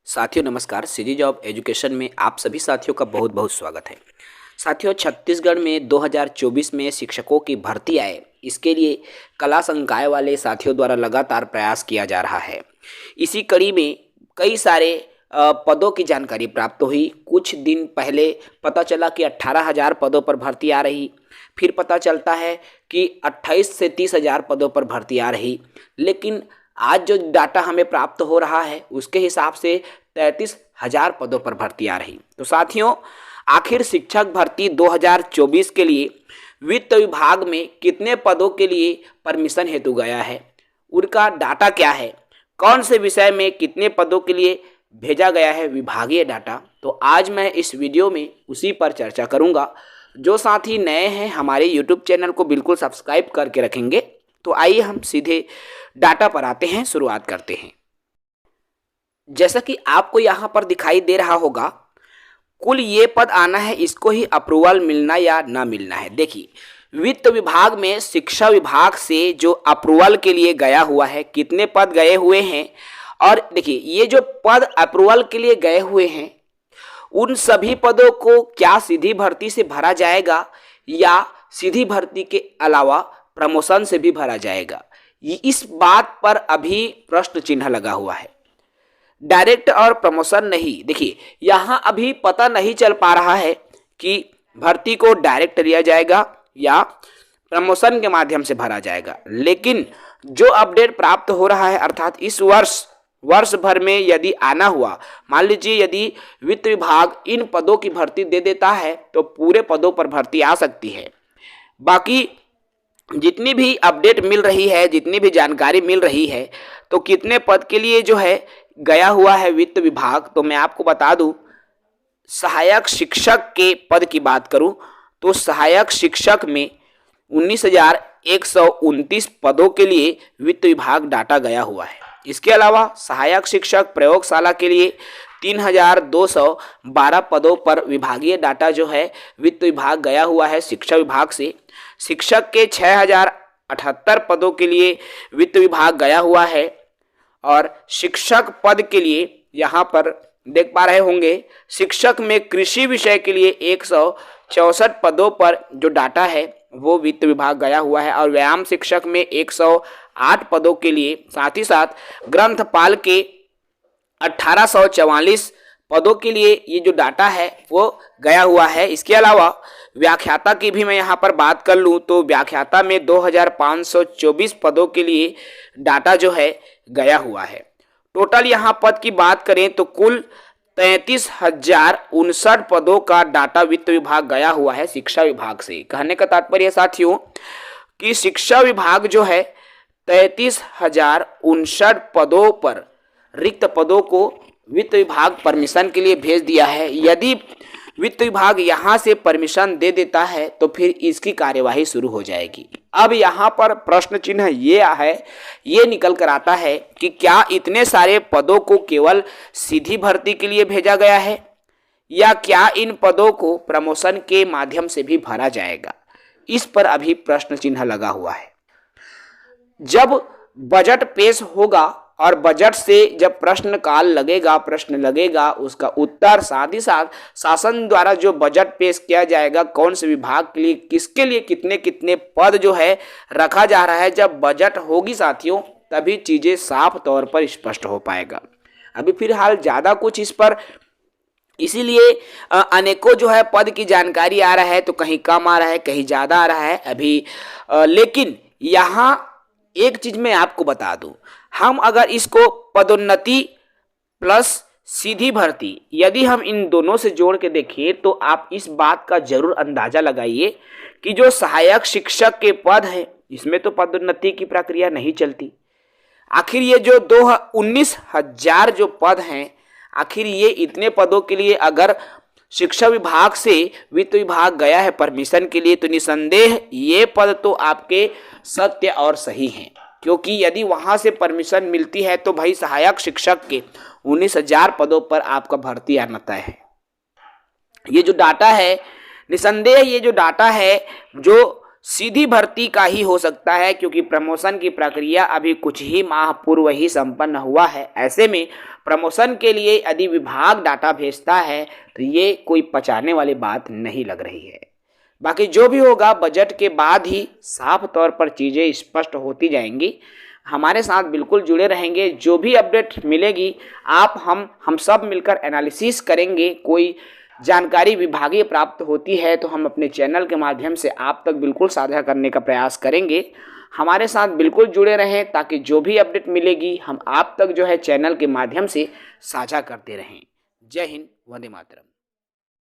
साथियों नमस्कार। CG job education में आप सभी साथियों का बहुत बहुत स्वागत है। साथियों, छत्तीसगढ़ में 2024 में शिक्षकों की भर्ती आए, इसके लिए कला संकाय वाले साथियों द्वारा लगातार प्रयास किया जा रहा है। इसी कड़ी में कई सारे पदों की जानकारी प्राप्त हुई। कुछ दिन पहले पता चला कि 18,000 पदों पर भर्ती आ रही, फिर पता चलता है कि 28 से 30,000 पदों पर भर्ती आ रही, लेकिन आज जो डाटा हमें प्राप्त हो रहा है उसके हिसाब से 33,000 पदों पर भर्ती आ रही। तो साथियों, आखिर शिक्षक भर्ती 2024 के लिए वित्त विभाग में कितने पदों के लिए परमिशन हेतु गया है, उनका डाटा क्या है, कौन से विषय में कितने पदों के लिए भेजा गया है विभागीय डाटा, तो आज मैं इस वीडियो में उसी पर चर्चा करूंगा। जो साथी नए हैं हमारे यूट्यूब चैनल को बिल्कुल सब्सक्राइब करके रखेंगे। तो आइए हम सीधे डाटा पर आते हैं, शुरुआत करते हैं। जैसा कि आपको यहाँ पर दिखाई दे रहा होगा, कुल ये पद आना है, इसको ही अप्रूवल मिलना या ना मिलना है। देखिए, वित्त विभाग में शिक्षा विभाग से जो अप्रूवल के लिए गया हुआ है, कितने पद गए हुए हैं, और देखिए ये जो पद अप्रूवल के लिए गए हुए हैं उन सभी पदों को क्या सीधी भर्ती से भरा जाएगा या सीधी भर्ती के अलावा प्रमोशन से भी भरा जाएगा, इस बात पर अभी प्रश्न चिन्ह लगा हुआ है। डायरेक्ट और प्रमोशन नहीं, देखिए यहाँ अभी पता नहीं चल पा रहा है कि भर्ती को डायरेक्ट लिया जाएगा या प्रमोशन के माध्यम से भरा जाएगा। लेकिन जो अपडेट प्राप्त हो रहा है, अर्थात इस वर्ष भर में यदि आना हुआ, मान लीजिए यदि वित्त विभाग इन पदों की भर्ती दे देता है तो पूरे पदों पर भर्ती आ सकती है। बाकी जितनी भी अपडेट मिल रही है, जितनी भी जानकारी मिल रही है, तो कितने पद के लिए जो है गया हुआ है वित्त विभाग, तो मैं आपको बता दूं, सहायक शिक्षक के पद की बात करूं तो सहायक शिक्षक में 19,129 पदों के लिए वित्त विभाग डाटा गया हुआ है। इसके अलावा सहायक शिक्षक प्रयोगशाला के लिए 3,212 पदों पर विभागीय डाटा जो है वित्त विभाग गया हुआ है शिक्षा विभाग से। शिक्षक के 6,078 पदों के लिए वित्त विभाग गया हुआ है, और शिक्षक पद के लिए यहाँ पर देख पा रहे होंगे, शिक्षक में कृषि विषय के लिए 164 पदों पर जो डाटा है वो वित्त विभाग गया हुआ है, और व्यायाम शिक्षक में 108 पदों के लिए, साथ ही साथ ग्रंथपाल के 1844 पदों के लिए ये जो डाटा है वो गया हुआ है। इसके अलावा व्याख्याता की भी मैं यहाँ पर बात कर लूँ तो व्याख्याता में 2,524 पदों के लिए डाटा जो है गया हुआ है। टोटल यहाँ पद की बात करें तो कुल 33,059 पदों का डाटा वित्त विभाग गया हुआ है शिक्षा विभाग से। कहने का तात्पर्य साथियों कि शिक्षा विभाग जो है 33,059 पदों पर रिक्त पदों को वित्त विभाग परमिशन के लिए भेज दिया है। यदि वित्त विभाग यहाँ से परमिशन दे देता है तो फिर इसकी कार्यवाही शुरू हो जाएगी। अब यहाँ पर प्रश्न चिन्ह ये निकल कर आता है कि क्या इतने सारे पदों को केवल सीधी भर्ती के लिए भेजा गया है या क्या इन पदों को प्रमोशन के माध्यम से भी भरा जाएगा, इस पर अभी प्रश्न चिन्ह लगा हुआ है। जब बजट पेश होगा और बजट से जब प्रश्न लगेगा, उसका उत्तर, साथ ही साथ शासन द्वारा जो बजट पेश किया जाएगा, कौन से विभाग के लिए, किसके लिए कितने कितने पद जो है रखा जा रहा है, जब बजट होगी साथियों तभी चीजें साफ तौर पर स्पष्ट हो पाएगा। अभी फिलहाल ज्यादा कुछ इस पर, इसीलिए अनेकों जो है पद की जानकारी आ रहा है, तो कहीं कम आ रहा है, कहीं ज्यादा आ रहा है अभी। लेकिन यहाँ एक चीज मैं आपको बता दूं, हम अगर इसको पदोन्नति प्लस सीधी भर्ती, यदि हम इन दोनों से जोड़ के देखें तो आप इस बात का जरूर अंदाजा लगाइए कि जो सहायक शिक्षक के पद हैं इसमें तो पदोन्नति की प्रक्रिया नहीं चलती। आखिर ये जो 19,000 जो पद हैं, आखिर ये इतने पदों के लिए अगर शिक्षा विभाग से वित्त विभाग गया है परमिशन के लिए, तो निसंदेह ये पद तो आपके सत्य और सही हैं, क्योंकि यदि वहां से परमिशन मिलती है तो भाई सहायक शिक्षक के 19,000 पदों पर आपका भर्ती आना तय है। ये जो डाटा है, निसंदेह ये जो डाटा है जो सीधी भर्ती का ही हो सकता है, क्योंकि प्रमोशन की प्रक्रिया अभी कुछ ही माह पूर्व ही संपन्न हुआ है। ऐसे में प्रमोशन के लिए यदि विभाग डाटा भेजता है तो ये कोई पचाने वाली बात नहीं लग रही है। बाकी जो भी होगा बजट के बाद ही साफ तौर पर चीज़ें स्पष्ट होती जाएंगी। हमारे साथ बिल्कुल जुड़े रहेंगे, जो भी अपडेट मिलेगी आप हम सब मिलकर एनालिसिस करेंगे। कोई जानकारी विभागीय प्राप्त होती है तो हम अपने चैनल के माध्यम से आप तक बिल्कुल साझा करने का प्रयास करेंगे। हमारे साथ बिल्कुल जुड़े रहें ताकि जो भी अपडेट मिलेगी हम आप तक जो है चैनल के माध्यम से साझा करते रहें। जय हिंद, वंदे मातरम।